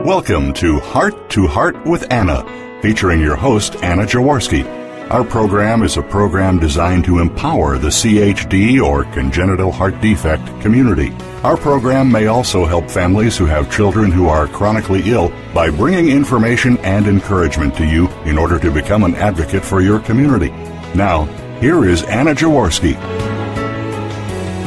Welcome to Heart with Anna, featuring your host, Anna Jaworski. Our program is a program designed to empower the CHD or congenital heart defect community. Our program may also help families who have children who are chronically ill by bringing information and encouragement to you in order to become an advocate for your community. Now, here is Anna Jaworski.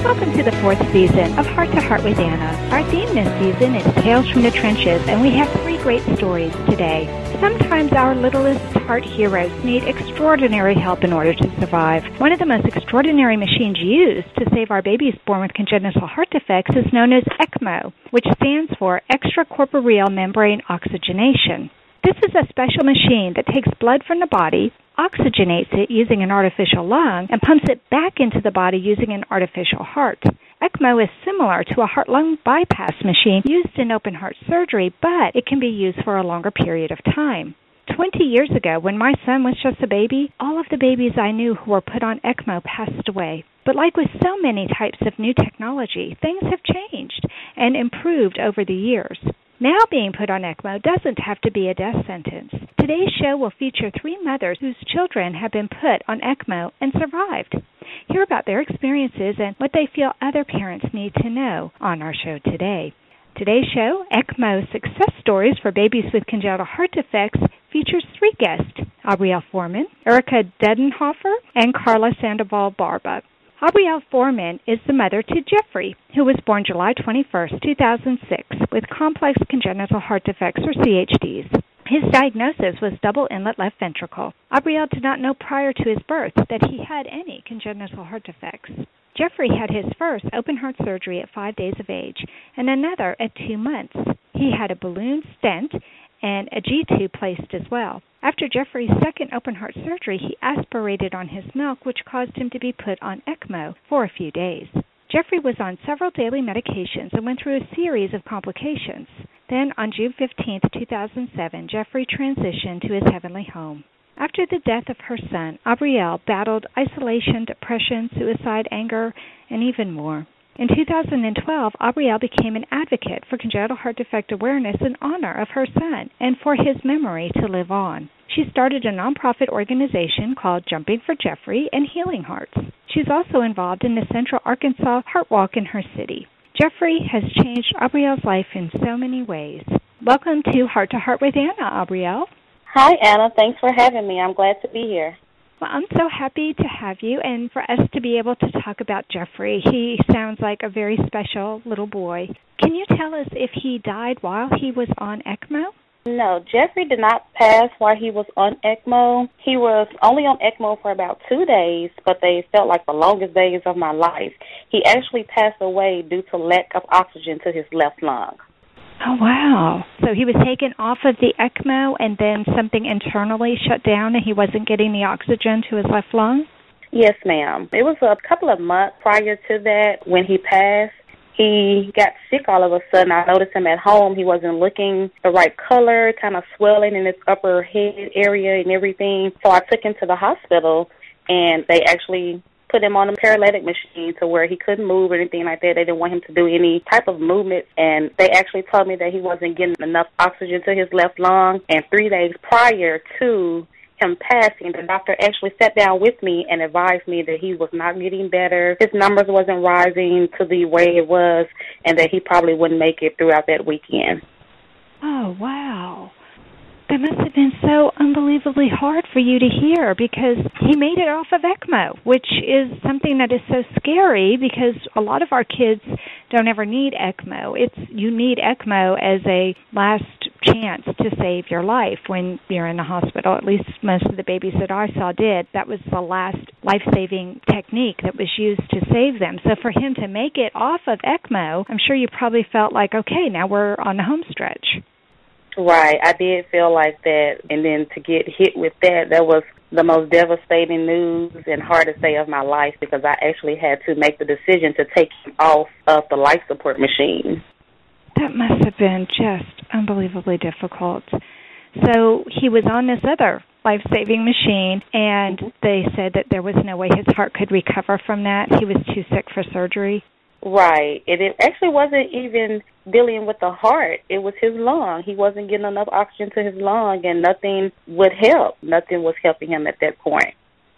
Welcome to the fourth season of Heart to Heart with Anna. Our theme this season is Tales from the Trenches, and we have three great stories today. Sometimes our littlest heart heroes need extraordinary help in order to survive. One of the most extraordinary machines used to save our babies born with congenital heart defects is known as ECMO, which stands for extracorporeal membrane oxygenation. This is a special machine that takes blood from the body, oxygenates it using an artificial lung, and pumps it back into the body using an artificial heart. ECMO is similar to a heart-lung bypass machine used in open-heart surgery, but it can be used for a longer period of time. 20 years ago, when my son was just a baby, all of the babies I knew who were put on ECMO passed away. But like with so many types of new technology, things have changed and improved over the years. Now being put on ECMO doesn't have to be a death sentence. Today's show will feature three mothers whose children have been put on ECMO and survived. Hear about their experiences and what they feel other parents need to know on our show today. Today's show, ECMO Success Stories for Babies with Congenital Heart Defects, features three guests, Aubrielle Foreman, Erica Dedenhofer, and Carla Sandoval-Barba. Aubrielle Foreman is the mother to Jeffrey, who was born July 21, 2006, with complex congenital heart defects, or CHDs. His diagnosis was double inlet left ventricle. Aubrielle did not know prior to his birth that he had any congenital heart defects. Jeffrey had his first open-heart surgery at 5 days of age and another at 2 months. He had a balloon stent and a G-tube placed as well. After Jeffrey's second open-heart surgery, he aspirated on his milk, which caused him to be put on ECMO for a few days. Jeffrey was on several daily medications and went through a series of complications. Then, on June 15, 2007, Jeffrey transitioned to his heavenly home. After the death of her son, Aubrielle battled isolation, depression, suicide, anger, and even more. In 2012, Aubrielle became an advocate for congenital heart defect awareness in honor of her son and for his memory to live on. She started a nonprofit organization called Jumping for Jeffrey and Healing Hearts. She's also involved in the Central Arkansas Heart Walk in her city. Jeffrey has changed Aubrielle's life in so many ways. Welcome to Heart with Anna, Aubrielle. Hi, Anna. Thanks for having me. I'm glad to be here. Well, I'm so happy to have you and for us to be able to talk about Jeffrey. He sounds like a very special little boy. Can you tell us if he died while he was on ECMO? No, Jeffrey did not pass while he was on ECMO. He was only on ECMO for about 2 days, but they felt like the longest days of my life. He actually passed away due to lack of oxygen to his left lung. Oh, wow. So he was taken off of the ECMO and then something internally shut down and he wasn't getting the oxygen to his left lung? Yes, ma'am. It was a couple of months prior to that when he passed. He got sick all of a sudden. I noticed him at home. He wasn't looking the right color, kind of swelling in his upper head area and everything. So I took him to the hospital, and they actually put him on a paralytic machine to where he couldn't move or anything like that. They didn't want him to do any type of movement, and they actually told me that he wasn't getting enough oxygen to his left lung. And 3 days prior to him passing, the doctor actually sat down with me and advised me that he was not getting better, his numbers wasn't rising to the way it was, and that he probably wouldn't make it throughout that weekend. Oh, wow. That must have been so unbelievably hard for you to hear because he made it off of ECMO, which is something that is so scary because a lot of our kids don't ever need ECMO. You need ECMO as a last chance to save your life when you're in the hospital. At least most of the babies that I saw did. That was the last life-saving technique that was used to save them. So for him to make it off of ECMO, I'm sure you probably felt like, okay, now we're on the home stretch. Right, I did feel like that, and then to get hit with that was the most devastating news and hardest day of my life because I actually had to make the decision to take him off of the life support machine. That must have been just unbelievably difficult. So he was on this other life-saving machine, and they said that there was no way his heart could recover from that. He was too sick for surgery. Right. It actually wasn't even dealing with the heart. It was his lung. He wasn't getting enough oxygen to his lung, and nothing would help. Nothing was helping him at that point.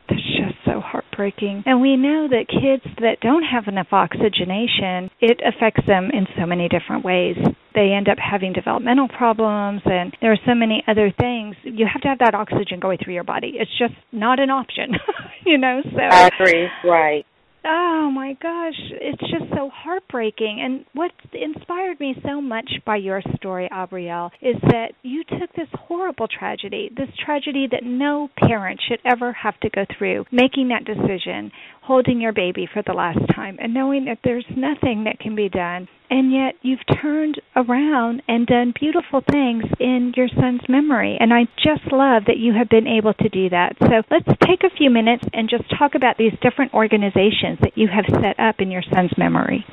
That's just so heartbreaking. And we know that kids that don't have enough oxygenation, it affects them in so many different ways. They end up having developmental problems, and there are so many other things. You have to have that oxygen going through your body. It's just not an option, So I agree. Right. Oh, my gosh. It's just so heartbreaking. And what inspired me so much by your story, Abrielle, is that you took this horrible tragedy, this tragedy that no parent should ever have to go through, making that decision, holding your baby for the last time, and knowing that there's nothing that can be done. And yet you've turned around and done beautiful things in your son's memory. And I just love that you have been able to do that. So let's take a few minutes and just talk about these different organizations that you have set up in your son's memory.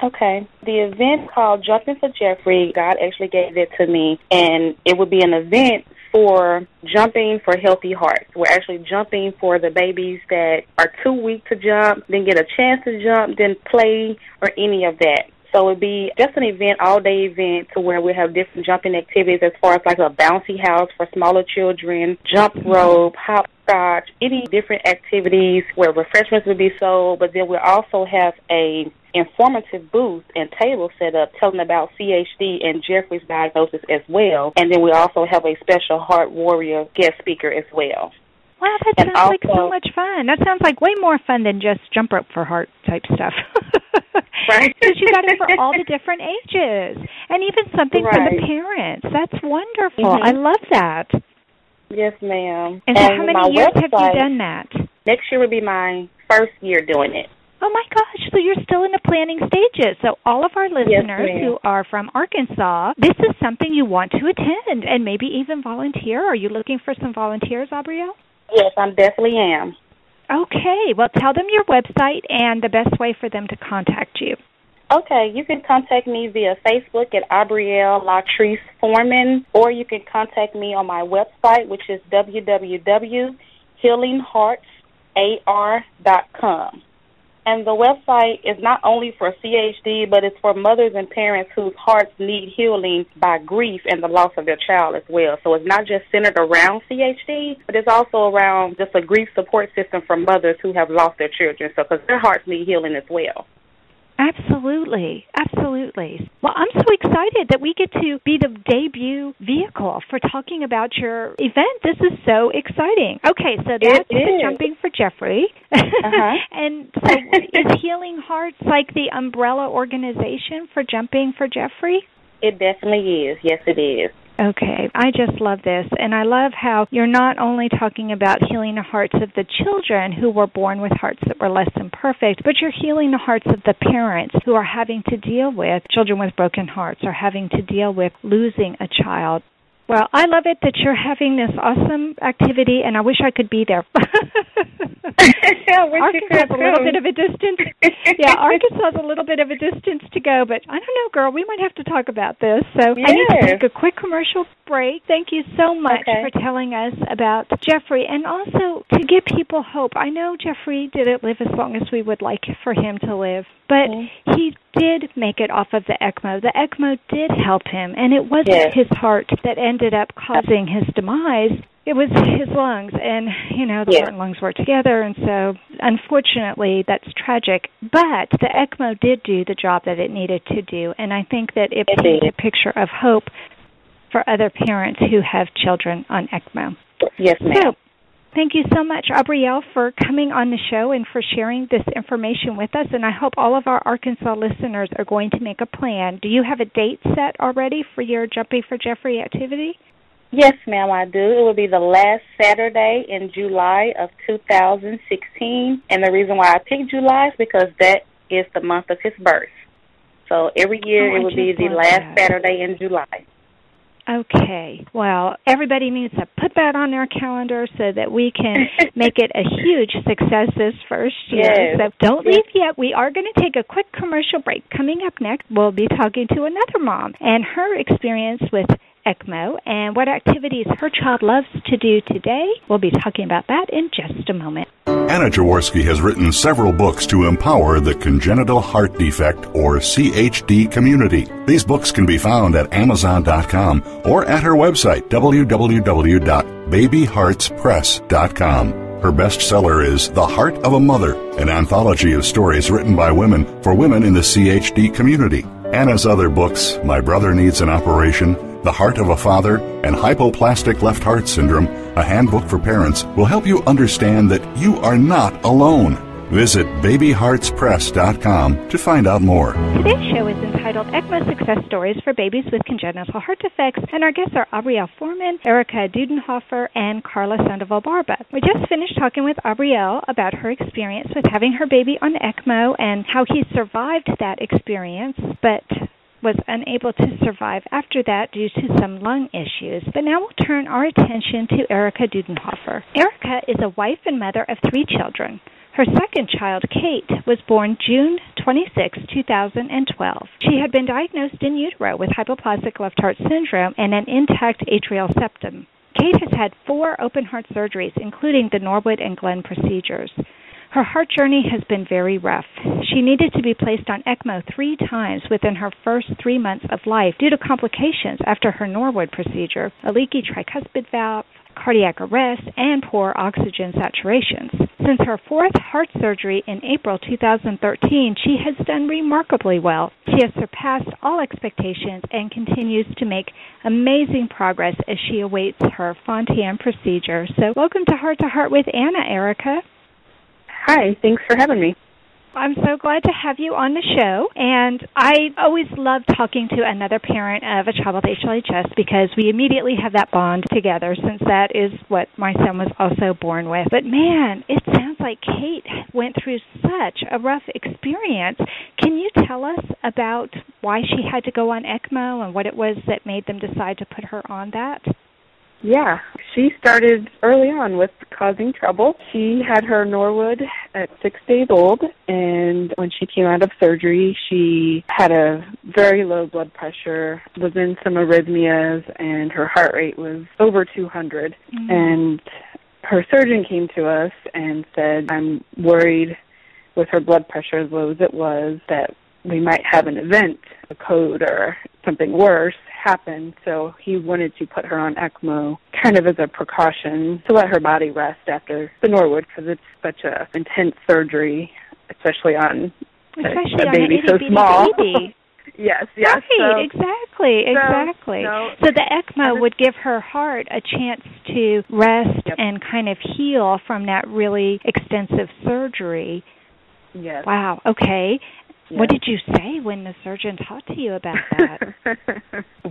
Okay. The event called Jumping for Jeffrey, God actually gave it to me, and it would be an event for jumping for healthy hearts. We're actually jumping for the babies that are too weak to jump, didn't get a chance to jump, didn't play, or any of that. So it would be just an event, all-day event, to where we have different jumping activities as far as like a bouncy house for smaller children, jump rope, hopscotch, any different activities where refreshments would be sold. But then we'll also have a informative booth and table set up telling about CHD and Jeffrey's diagnosis as well. And then we also have a special heart warrior guest speaker as well. Wow, that sounds like so much fun. That sounds like way more fun than just jump rope for heart type stuff. Right. Because you got it for all the different ages. And even something for the parents. That's wonderful. Mm-hmm. I love that. Yes, ma'am. And so how many years have you done that? Next year would be my first year doing it. Oh, my gosh. So you're still in the planning stages. So all of our listeners who are from Arkansas, this is something you want to attend and maybe even volunteer. Are you looking for some volunteers, Abrielle? Yes, I definitely am. Okay. Well, tell them your website and the best way for them to contact you. Okay. You can contact me via Facebook at Abrielle Latrice Foreman, or you can contact me on my website, which is www.healingheartsar.com. And the website is not only for CHD, but it's for mothers and parents whose hearts need healing by grief and the loss of their child as well. So it's not just centered around CHD, but it's also around just a grief support system for mothers who have lost their children, so because their hearts need healing as well. Absolutely. Absolutely. Well, I'm so excited that we get to be the debut vehicle for talking about your event. This is so exciting. Okay, so that's the Jumping for Jeffrey. And so is Healing Hearts like the umbrella organization for Jumping for Jeffrey? It definitely is. Yes, it is. Okay, I just love this, and I love how you're not only talking about healing the hearts of the children who were born with hearts that were less than perfect, but you're healing the hearts of the parents who are having to deal with children with broken hearts or having to deal with losing a child. Well, I love it that you're having this awesome activity, and I wish I could be there. Arkansas is a little bit of a distance. Yeah, Arkansas is a little bit of a distance to go, but I don't know, girl. We might have to talk about this. So I need to take a quick commercial break. Thank you so much for telling us about Jeffrey, and also to give people hope. I know Jeffrey didn't live as long as we would like for him to live, but he did make it off of the ECMO. The ECMO did help him, and it wasn't his heart that ended up causing his demise. It was his lungs, and, the heart and lungs work together, and so, unfortunately, that's tragic. But the ECMO did do the job that it needed to do, and I think that it paints a picture of hope for other parents who have children on ECMO. Yes, ma'am. So, thank you so much, Abrielle, for coming on the show and for sharing this information with us, and I hope all of our Arkansas listeners are going to make a plan. Do you have a date set already for your Jumping for Jeffrey activity? Yes, ma'am, I do. It will be the last Saturday in July of 2016, and the reason why I picked July is because that is the month of his birth. So every year it will be the last Saturday in July. Okay. Well, everybody needs to put that on their calendar so that we can make it a huge success this first year. So don't leave yet. We are going to take a quick commercial break. Coming up next, we'll be talking to another mom and her experience with ECMO and what activities her child loves to do today. We'll be talking about that in just a moment. Anna Jaworski has written several books to empower the congenital heart defect, or CHD, community. These books can be found at Amazon.com or at her website, www.babyheartspress.com. Her bestseller is The Heart of a Mother, an anthology of stories written by women for women in the CHD community. Anna's other books, My Brother Needs an Operation, The Heart of a Father, and Hypoplastic Left Heart Syndrome, a handbook for parents, will help you understand that you are not alone. Visit babyheartspress.com to find out more. Today's show is entitled ECMO Success Stories for Babies with Congenital Heart Defects, and our guests are Aubrielle Foreman, Erica Dudenhofer, and Carla Sandoval-Barba. We just finished talking with Aubrielle about her experience with having her baby on ECMO and how he survived that experience, but was unable to survive after that due to some lung issues. But now we'll turn our attention to Erica Dudenhofer. Erica is a wife and mother of 3 children. Her second child, Kate, was born June 26, 2012. She had been diagnosed in utero with hypoplastic left heart syndrome and an intact atrial septum. Kate has had 4 open heart surgeries, including the Norwood and Glenn procedures. Her heart journey has been very rough. She needed to be placed on ECMO 3 times within her first 3 months of life due to complications after her Norwood procedure, a leaky tricuspid valve, cardiac arrest, and poor oxygen saturations. Since her 4th heart surgery in April 2013, she has done remarkably well. She has surpassed all expectations and continues to make amazing progress as she awaits her Fontan procedure. So welcome to Heart with Anna, Erica. Hi, thanks for having me. I'm so glad to have you on the show, and I always love talking to another parent of a child with HLHS because we immediately have that bond together, since that is what my son was also born with. But man, it sounds like Kate went through such a rough experience. Can you tell us about why she had to go on ECMO and what it was that made them decide to put her on that? Yeah, she started early on with causing trouble. She had her Norwood at 6 days old, and when she came out of surgery, she had a very low blood pressure, was in some arrhythmias, and her heart rate was over 200. Mm-hmm. And her surgeon came to us and said, I'm worried with her blood pressure as low as it was that we might have an event, a code or something worse happen, so he wanted to put her on ECMO kind of as a precaution to let her body rest after the Norwood, because it's such a intense surgery, especially on a baby so small. Baby. Yes. Right, so, exactly. So the ECMO would give her heart a chance to rest and kind of heal from that really extensive surgery. Yes. Wow, okay. Yes. What did you say when the surgeon talked to you about that?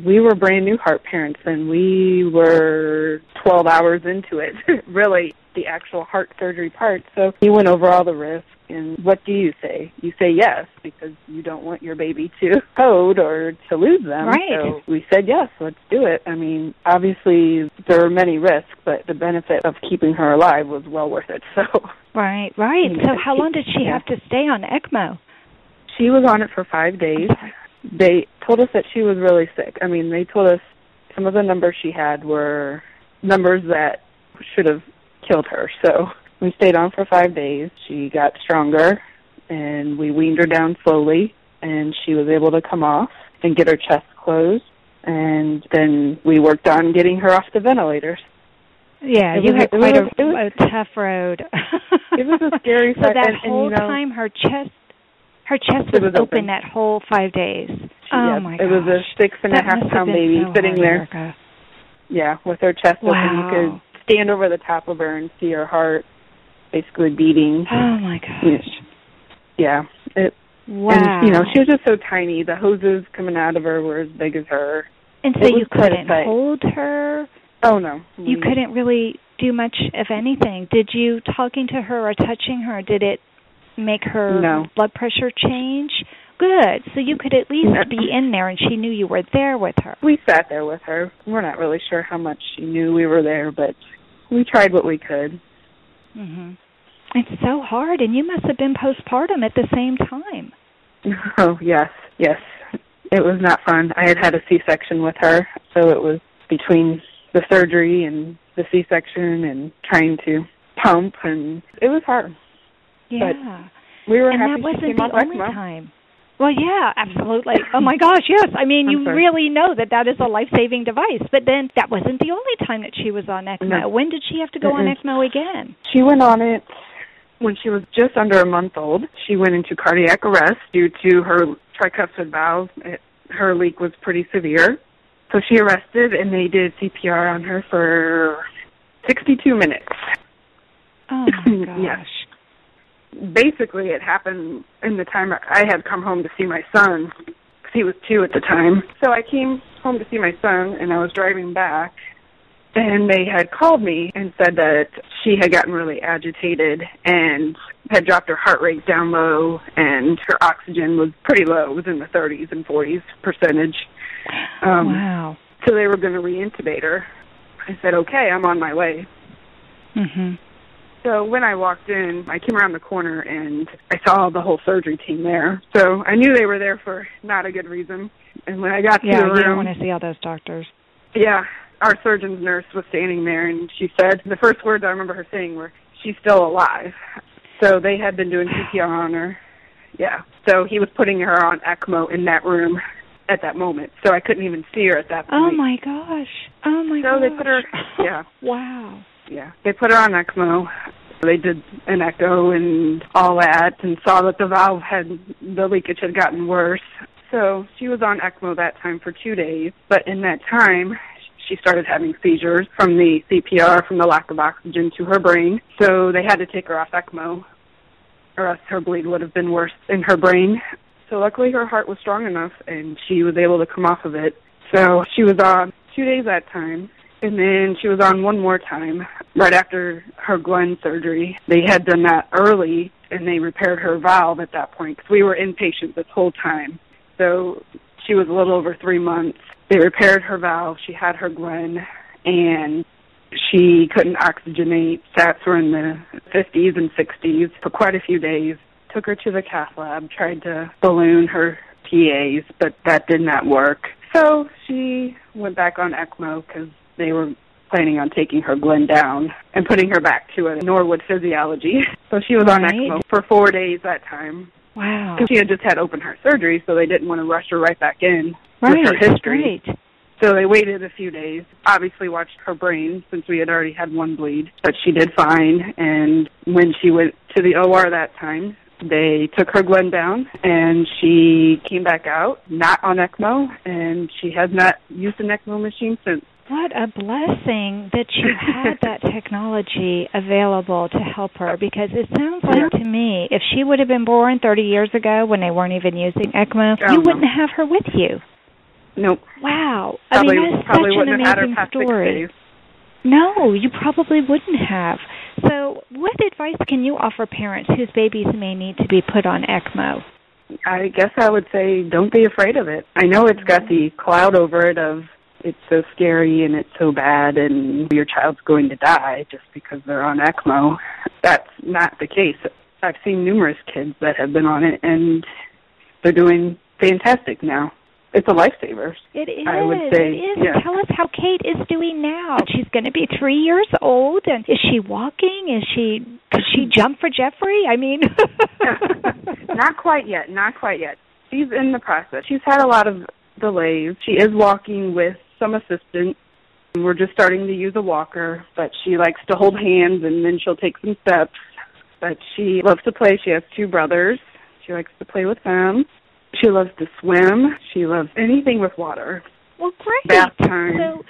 We were brand new heart parents, and we were 12 hours into it, really, the actual heart surgery part. So he went over all the risks, and what do you say? You say yes, because you don't want your baby to code or to lose them. Right. So we said yes, let's do it. I mean, obviously there were many risks, but the benefit of keeping her alive was well worth it. So Right. So how long did she have to stay on ECMO? She was on it for 5 days. They told us that she was really sick. I mean, they told us some of the numbers she had were numbers that should have killed her. So we stayed on for 5 days. She got stronger, and we weaned her down slowly, and she was able to come off and get her chest closed. And then we worked on getting her off the ventilators. Yeah, you had quite a tough road. It was a scary fight. So that whole time her chest was open that whole 5 days. Oh, my gosh. It was a 6.5-pound baby sitting there. Erica. Yeah, with her chest open. You could stand over the top of her and see her heart basically beating. Oh, my gosh. Yeah. Wow. And, she was just so tiny. The hoses coming out of her were as big as her. And so you couldn't hold her? Oh, no. You couldn't really do much of anything. Did you, talking to her or touching her, did it make her blood pressure change? Good. So you could at least be in there and she knew you were there with her. We sat there with her. We're not really sure how much she knew we were there, but we tried what we could. Mm-hmm. It's so hard, and you must have been postpartum at the same time. Oh, yes. It was not fun. I had a C-section with her, so it was between the surgery and the C-section and trying to pump, and it was hard. Yeah. But we were and happy that wasn't she came the off only ECMO. time. Well, yeah, absolutely. Oh, my gosh, yes. I mean, you really know that is a life-saving device. But then that wasn't the only time that she was on ECMO. No. When did she have to go on ECMO again? She went on it when she was just under a month old. She went into cardiac arrest due to her tricuspid valve. Her leak was pretty severe. So she arrested, and they did CPR on her for 62 minutes. Oh, my gosh. Yes. Basically, it happened in the time I had come home to see my son, because he was 2 at the time. So I came home to see my son, and I was driving back, and they had called me and said that she had gotten really agitated and had dropped her heart rate down low, and her oxygen was pretty low. It was in the 30s and 40s percentage. Wow. So they were going to re-intubate her. I said, okay, I'm on my way. Mm-hmm. So when I walked in, I came around the corner, and I saw the whole surgery team there. So I knew they were there for not a good reason. And when I got to the room... Yeah, you don't want to see all those doctors. Yeah, our surgeon's nurse was standing there, and she said, the first words I remember her saying were, she's still alive. So they had been doing CPR on her. Yeah. So he was putting her on ECMO in that room at that moment. So I couldn't even see her at that point. Oh, my gosh. Oh, my gosh. So they put her... Yeah. Wow. Yeah, they put her on ECMO. They did an echo and all that and saw that the leakage had gotten worse. So she was on ECMO that time for 2 days. But in that time, she started having seizures from the CPR, from the lack of oxygen to her brain. So they had to take her off ECMO, or else her bleed would have been worse in her brain. So luckily her heart was strong enough, and she was able to come off of it. So she was on 2 days that time. And then she was on one more time right after her Glenn surgery. They had done that early, and they repaired her valve at that point because we were inpatient this whole time. So she was a little over 3 months. They repaired her valve. She had her Glenn, and she couldn't oxygenate. Stats were in the 50s and 60s for quite a few days. Took her to the cath lab, tried to balloon her PAs, but that did not work. So she went back on ECMO because they were planning on taking her Glenn down and putting her back to a Norwood physiology. So she was on ECMO for 4 days that time. Wow. Because she had just had open heart surgery, so they didn't want to rush her right back in with her history. Right. So they waited a few days, obviously watched her brain since we had already had one bleed. But she did fine, and when she went to the OR that time, they took her Glenn down, and she came back out, not on ECMO, and she has not used an ECMO machine since. What a blessing that you had that technology available to help her, because it sounds like to me, if she would have been born 30 years ago when they weren't even using ECMO, you wouldn't have her with you. Nope. Wow. I mean, that's such an amazing story. No, you probably wouldn't have. So what advice can you offer parents whose babies may need to be put on ECMO? I guess I would say don't be afraid of it. I know it's got the cloud over it of it's so scary and it's so bad and your child's going to die just because they're on ECMO. That's not the case. I've seen numerous kids that have been on it, and they're doing fantastic now. It's a lifesaver. It is. I would say, it is. Yeah. Tell us how Kate is doing now. She's going to be 3 years old, and is she walking? Could she jump for Jeffrey? I mean, Not quite yet. Not quite yet. She's in the process. She's had a lot of delays. She is walking with some assistance. We're just starting to use a walker, but she likes to hold hands, and then she'll take some steps. But she loves to play. She has 2 brothers. She likes to play with them. She loves to swim. She loves anything with water. Well, great. Bath time, so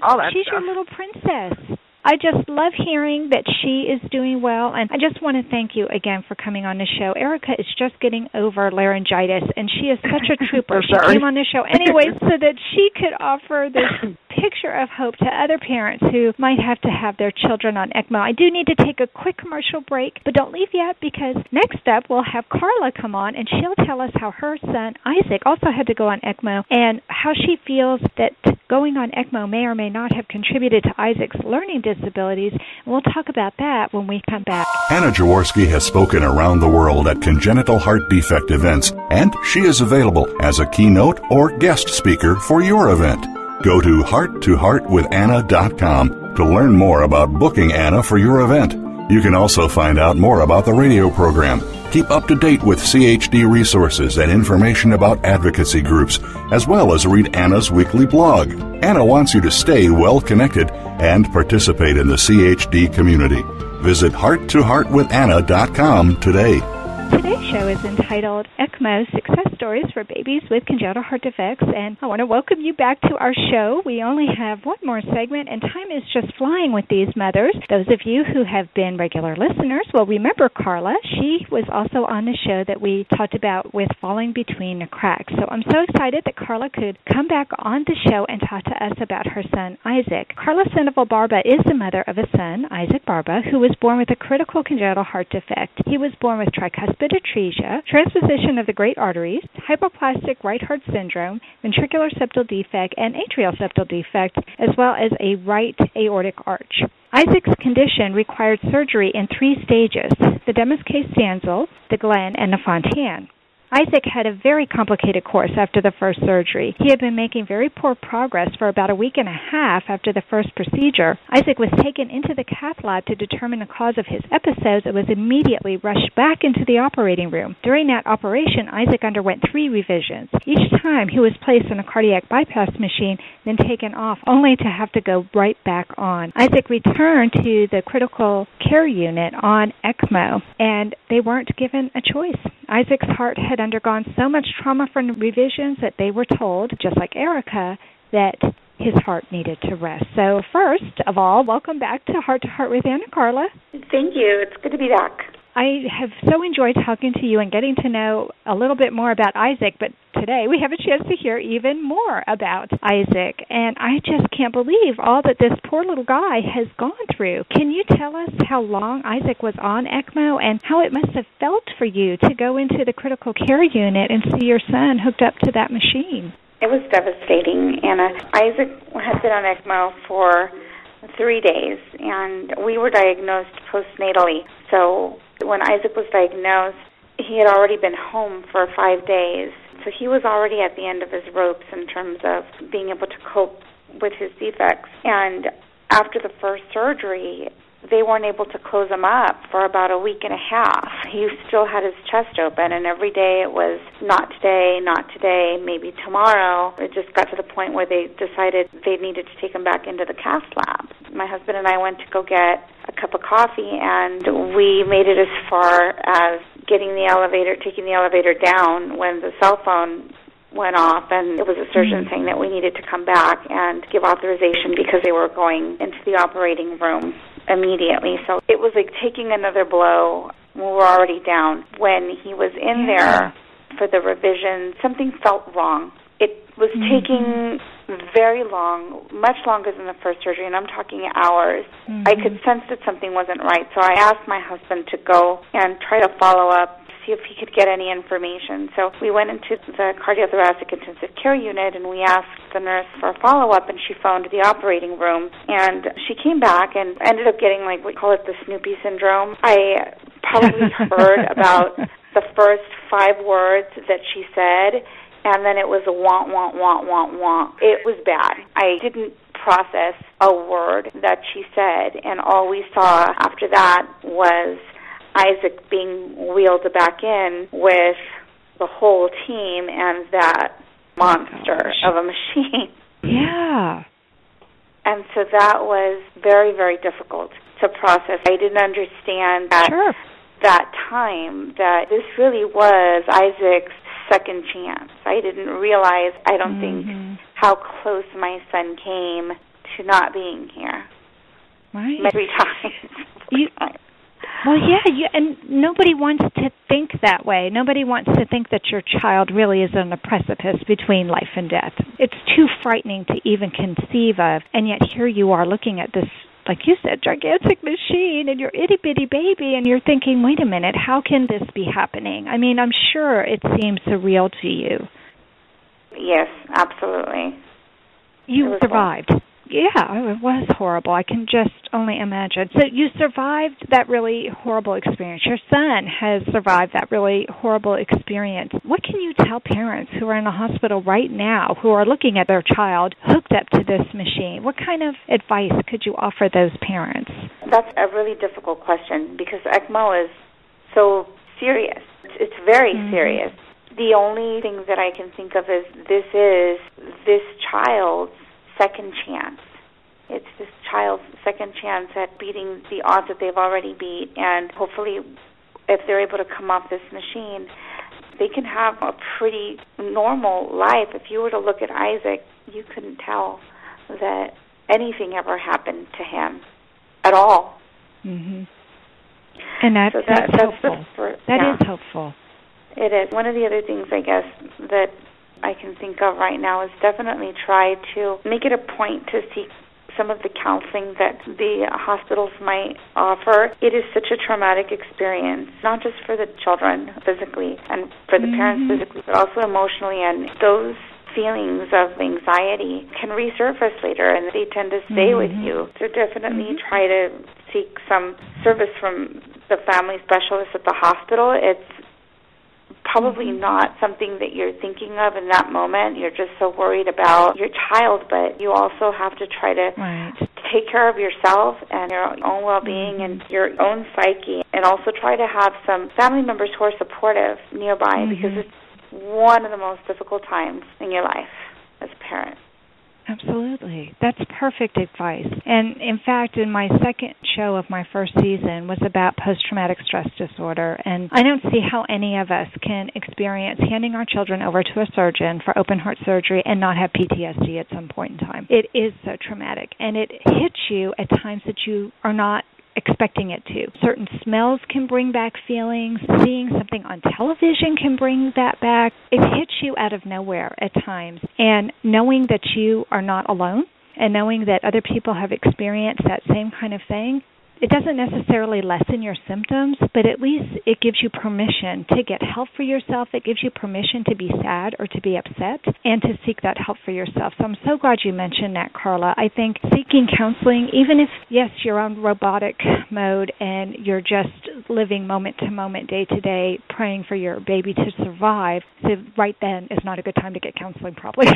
all that she's stuff. Your little princess. I just love hearing that she is doing well, and I just want to thank you again for coming on the show. Erica is just getting over laryngitis, and she is such a trooper. She came on the show anyway so that she could offer this picture of hope to other parents who might have to have their children on ECMO. I do need to take a quick commercial break, but don't leave yet, because next up we'll have Carla come on, and she'll tell us how her son, Isaac, also had to go on ECMO, and how she feels that going on ECMO may or may not have contributed to Isaac's learning disabilities, and we'll talk about that when we come back. Anna Jaworski has spoken around the world at congenital heart defect events, and she is available as a keynote or guest speaker for your event. Go to hearttoheartwithanna.com to learn more about booking Anna for your event. You can also find out more about the radio program. Keep up to date with CHD resources and information about advocacy groups, as well as read Anna's weekly blog. Anna wants you to stay well connected and participate in the CHD community. Visit hearttoheartwithanna.com today. Today's show is entitled ECMO Success Stories for Babies with Congenital Heart Defects, and I want to welcome you back to our show. We only have one more segment, and time is just flying with these mothers. Those of you who have been regular listeners will remember Carla. She was also on the show that we talked about with falling between the cracks. So I'm so excited that Carla could come back on the show and talk to us about her son, Isaac. Carla Sandoval Barba is the mother of a son, Isaac Barba, who was born with a critical congenital heart defect. He was born with tricuspid atresia, transposition of the great arteries, hypoplastic right heart syndrome, ventricular septal defect, and atrial septal defect, as well as a right aortic arch. Isaac's condition required surgery in 3 stages: the Demasquez-Stanzel, the Glenn, and the Fontan. Isaac had a very complicated course after the first surgery. He had been making very poor progress for about a week and a half after the first procedure. Isaac was taken into the cath lab to determine the cause of his episodes and was immediately rushed back into the operating room. During that operation, Isaac underwent 3 revisions. Each time he was placed on a cardiac bypass machine, then taken off, only to have to go right back on. Isaac returned to the critical care unit on ECMO, and they weren't given a choice. Isaac's heart had undergone so much trauma from the revisions that they were told, just like Erica, that his heart needed to rest. So first of all, welcome back to Heart with Anna. Carla. Thank you. It's good to be back. I have so enjoyed talking to you and getting to know a little bit more about Isaac, but today we have a chance to hear even more about Isaac, and I just can't believe all that this poor little guy has gone through. Can you tell us how long Isaac was on ECMO and how it must have felt for you to go into the critical care unit and see your son hooked up to that machine? It was devastating, Anna. Isaac had been on ECMO for 3 days, and we were diagnosed postnatally. So when Isaac was diagnosed, he had already been home for 5 days. So he was already at the end of his ropes in terms of being able to cope with his defects. And after the first surgery, they weren't able to close him up for about a week and a half. He still had his chest open, and every day it was not today, maybe tomorrow. It just got to the point where they decided they needed to take him back into the cath lab. My husband and I went to go get a cup of coffee, and we made it as far as taking the elevator down when the cell phone went off, and it was a surgeon saying that we needed to come back and give authorization because they were going into the operating room immediately. So it was like taking another blow when we were already down. When he was in there for the revision, something felt wrong. It was taking very long, much longer than the first surgery, and I'm talking hours. I could sense that something wasn't right, so I asked my husband to go and try to follow up, see if he could get any information. So we went into the cardiothoracic intensive care unit, and we asked the nurse for a follow-up, and she phoned the operating room, and she came back and ended up getting, like, we call it the Snoopy syndrome. I probably heard about the first 5 words that she said, and then it was a wah, wah, wah, wah, wah. It was bad. I didn't process a word that she said, and all we saw after that was Isaac being wheeled back in with the whole team and that monster of a machine. Yeah. And so that was very, very difficult to process. I didn't understand that that time that this really was Isaac's second chance. I didn't realize, I don't think, how close my son came to not being here. Right. Many times. Well, yeah, and nobody wants to think that way. Nobody wants to think that your child really is on the precipice between life and death. It's too frightening to even conceive of, and yet here you are looking at this, like you said, gigantic machine, and your itty-bitty baby, and you're thinking, wait a minute, how can this be happening? I mean, I'm sure it seems surreal to you. Yes, absolutely. You survived. Yeah, it was horrible. I can just only imagine. So you survived that really horrible experience. Your son has survived that really horrible experience. What can you tell parents who are in the hospital right now who are looking at their child hooked up to this machine? What kind of advice could you offer those parents? That's a really difficult question because ECMO is so serious. It's very serious. The only thing that I can think of is this child's second chance. It's this child's second chance at beating the odds that they've already beat, and hopefully if they're able to come off this machine, they can have a pretty normal life. If you were to look at Isaac, you couldn't tell that anything ever happened to him at all. Mm-hmm. And that's helpful. That is helpful. It is. One of the other things, I guess, that I can think of right now is definitely try to make it a point to seek some of the counseling that the hospitals might offer. It is such a traumatic experience, not just for the children physically and for the parents physically, but also emotionally. And those feelings of anxiety can resurface later, and they tend to stay with you. So definitely try to seek some service from the family specialist at the hospital. It's probably not something that you're thinking of in that moment. You're just so worried about your child, but you also have to try to take care of yourself and your own well-being and your own psyche, and also try to have some family members who are supportive nearby because it's one of the most difficult times in your life as a parent. Absolutely. That's perfect advice. And in fact, in my second show of my first season was about post-traumatic stress disorder. And I don't see how any of us can experience handing our children over to a surgeon for open heart surgery and not have PTSD at some point in time. It is so traumatic. And it hits you at times that you are not expecting it to. Certain smells can bring back feelings. Seeing something on television can bring that back. It hits you out of nowhere at times. And knowing that you are not alone and knowing that other people have experienced that same kind of thing, it doesn't necessarily lessen your symptoms, but at least it gives you permission to get help for yourself. It gives you permission to be sad or to be upset and to seek that help for yourself. So I'm so glad you mentioned that, Carla. I think seeking counseling, even if, yes, you're on robotic mode and you're just living moment to moment, day to day, praying for your baby to survive, so right then is not a good time to get counseling probably.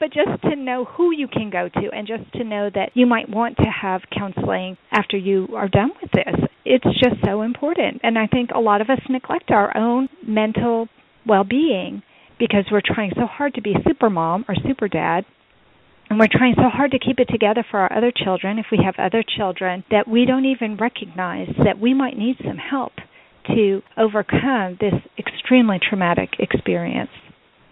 But just to know who you can go to and just to know that you might want to have counseling after you are done with this. It's just so important. And I think a lot of us neglect our own mental well-being because we're trying so hard to be super mom or super dad, and we're trying so hard to keep it together for our other children, if we have other children, that we don't even recognize that we might need some help to overcome this extremely traumatic experience.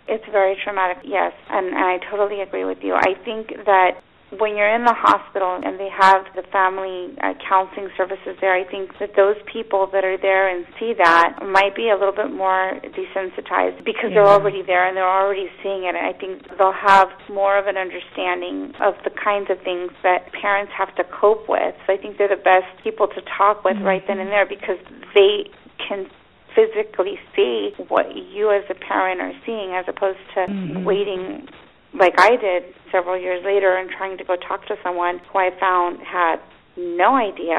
It's very traumatic, yes, and I totally agree with you. I think that when you're in the hospital and they have the family counseling services there, I think that those people that are there and see that might be a little bit more desensitized because they're already there and they're already seeing it. And I think they'll have more of an understanding of the kinds of things that parents have to cope with. So I think they're the best people to talk with right then and there because they can physically see what you as a parent are seeing as opposed to waiting like I did several years later and trying to go talk to someone who I found had no idea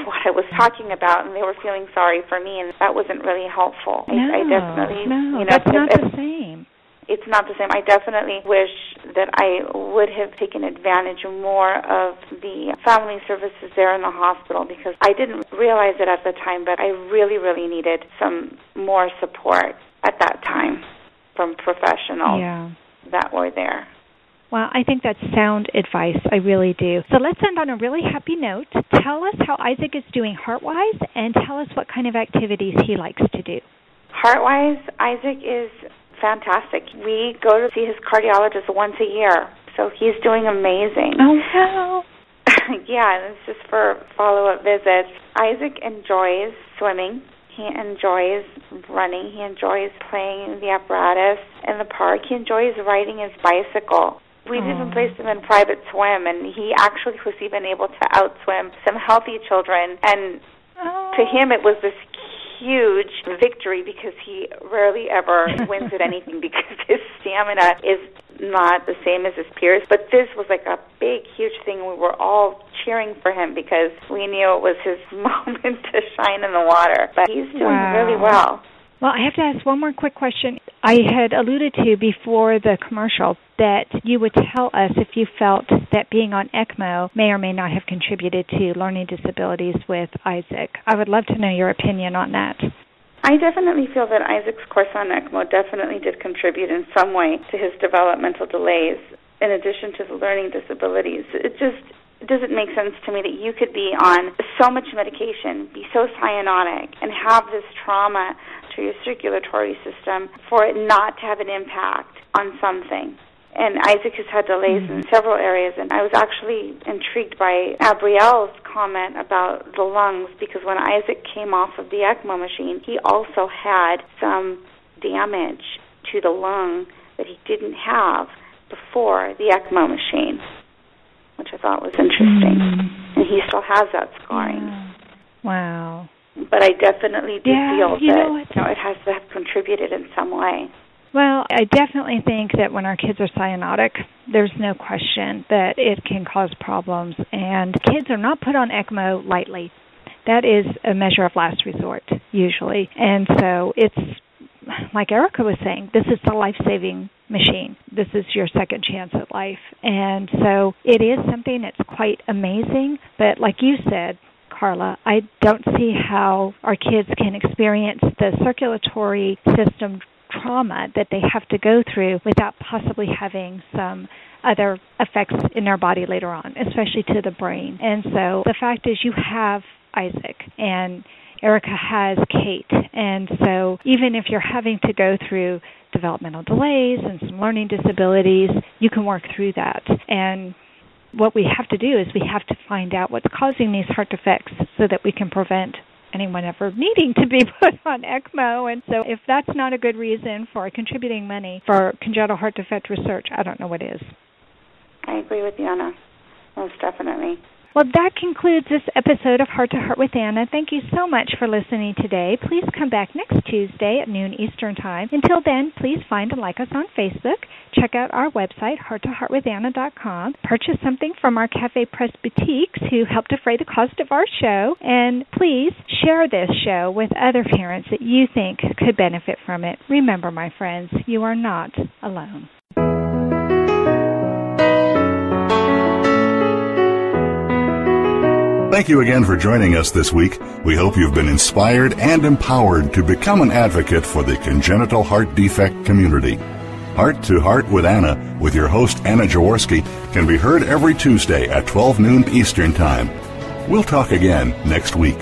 what I was talking about, and they were feeling sorry for me, and that wasn't really helpful. I definitely, that's not the same. It's not the same. I definitely wish that I would have taken advantage more of the family services there in the hospital because I didn't realize it at the time, but I really, really needed some more support at that time from professionals that were there. Well, I think that's sound advice. I really do. So let's end on a really happy note. Tell us how Isaac is doing heart-wise and tell us what kind of activities he likes to do. Heart-wise, Isaac is fantastic. We go to see his cardiologist once a year, so he's doing amazing. Oh, wow. Yeah, and it's just for follow-up visits. Isaac enjoys swimming. He enjoys running. He enjoys playing the apparatus in the park. He enjoys riding his bicycle. We even placed him in private swim, and he actually was even able to outswim some healthy children. And to him, it was this huge victory because he rarely ever wins at anything because his stamina is not the same as his peers, but this was like a big, huge thing. We were all cheering for him because we knew it was his moment to shine in the water. But he's doing really well. Well, I have to ask one more quick question. I had alluded to before the commercial that you would tell us if you felt that being on ECMO may or may not have contributed to learning disabilities with Isaac. I would love to know your opinion on that. I definitely feel that Isaac's course on ECMO definitely did contribute in some way to his developmental delays, in addition to the learning disabilities. It just doesn't make sense to me that you could be on so much medication, be so cyanotic, and have this trauma to your circulatory system for it not to have an impact on something. And Isaac has had delays in several areas, and I was actually intrigued by Abrielle's comment about the lungs, because when Isaac came off of the ECMO machine, he also had some damage to the lung that he didn't have before the ECMO machine, which I thought was interesting. And he still has that scarring. Wow. But I definitely do feel that it has to have contributed in some way. Well, I definitely think that when our kids are cyanotic, there's no question that it can cause problems. And kids are not put on ECMO lightly. That is a measure of last resort, usually. And so it's, like Erica was saying, this is the life-saving machine. This is your second chance at life. And so it is something that's quite amazing. But like you said, Carla, I don't see how our kids can experience the circulatory system trauma that they have to go through without possibly having some other effects in their body later on, especially to the brain. And so the fact is you have Isaac and Erica has Kate. And so even if you're having to go through developmental delays and some learning disabilities, you can work through that. And what we have to do is we have to find out what's causing these heart defects so that we can prevent anyone ever needing to be put on ECMO. And so if that's not a good reason for contributing money for congenital heart defect research, I don't know what is. I agree with you, Anna. Most definitely. Well, that concludes this episode of Heart to Heart with Anna. Thank you so much for listening today. Please come back next Tuesday at noon Eastern Time. Until then, please find and like us on Facebook. Check out our website, hearttoheartwithanna.com. Purchase something from our Cafe Press boutiques who help defray the cost of our show. And please share this show with other parents that you think could benefit from it. Remember, my friends, you are not alone. Thank you again for joining us this week. We hope you've been inspired and empowered to become an advocate for the congenital heart defect community. Heart to Heart with Anna, with your host Anna Jaworski, can be heard every Tuesday at 12 noon Eastern Time. We'll talk again next week.